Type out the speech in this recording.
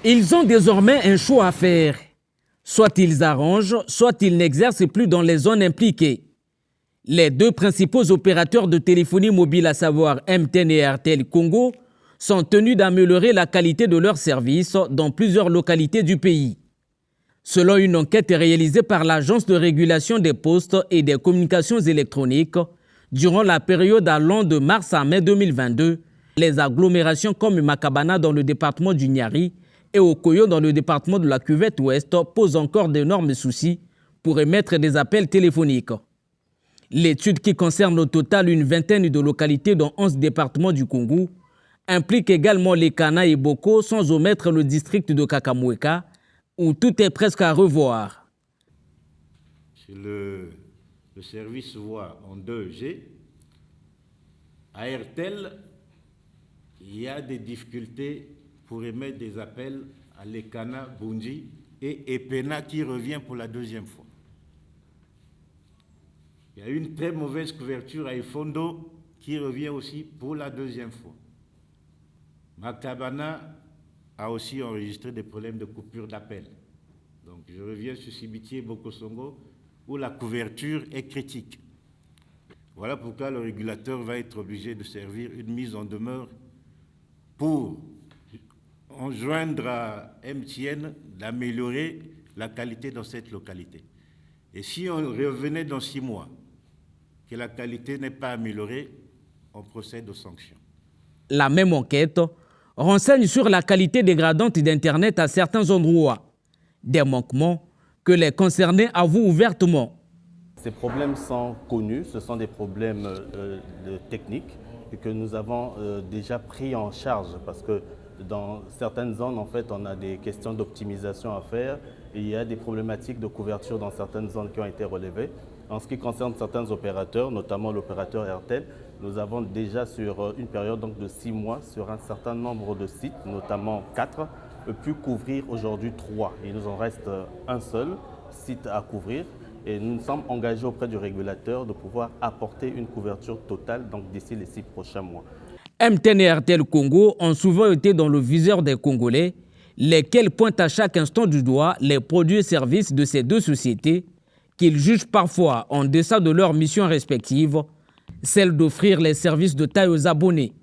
Ils ont désormais un choix à faire. Soit ils arrangent, soit ils n'exercent plus dans les zones impliquées. Les deux principaux opérateurs de téléphonie mobile, à savoir MTN et Airtel Congo, sont tenus d'améliorer la qualité de leurs services dans plusieurs localités du pays. Selon une enquête réalisée par l'Agence de régulation des postes et des communications électroniques, durant la période allant de mars à mai 2022, les agglomérations comme Makabana dans le département du Niari et Okoyo dans le département de la Cuvette Ouest posent encore d'énormes soucis pour émettre des appels téléphoniques. L'étude, qui concerne au total une vingtaine de localités dans 11 départements du Congo, implique également les Kana et Boko, sans omettre le district de Kakamoueka, où tout est presque à revoir. Le service voix en 2G, à Airtel, il y a des difficultés pour émettre des appels à Lekana, Bunji et Epena qui revient pour la deuxième fois. Il y a une très mauvaise couverture à Ifondo qui revient aussi pour la deuxième fois. Makabana a aussi enregistré des problèmes de coupure d'appel. Donc je reviens sur Sibiti et Bokosongo où la couverture est critique. Voilà pourquoi le régulateur va être obligé de servir une mise en demeure pour enjoindre à MTN d'améliorer la qualité dans cette localité. Et si on revenait dans 6 mois, que la qualité n'est pas améliorée, on procède aux sanctions. La même enquête renseigne sur la qualité dégradante d'Internet à certains endroits. Des manquements que les concernés avouent ouvertement. Ces problèmes sont connus, ce sont des problèmes techniques et que nous avons déjà pris en charge parce que dans certaines zones, en fait, on a des questions d'optimisation à faire et il y a des problématiques de couverture dans certaines zones qui ont été relevées. En ce qui concerne certains opérateurs, notamment l'opérateur Airtel, nous avons déjà sur une période donc, de 6 mois, sur un certain nombre de sites, notamment 4, pu couvrir aujourd'hui 3. Il nous en reste un seul site à couvrir et nous nous sommes engagés auprès du régulateur de pouvoir apporter une couverture totale d'ici les 6 prochains mois. MTN et Airtel Congo ont souvent été dans le viseur des Congolais, lesquels pointent à chaque instant du doigt les produits et services de ces deux sociétés qu'ils jugent parfois en deçà de leurs missions respectives, celle d'offrir les services de taille aux abonnés.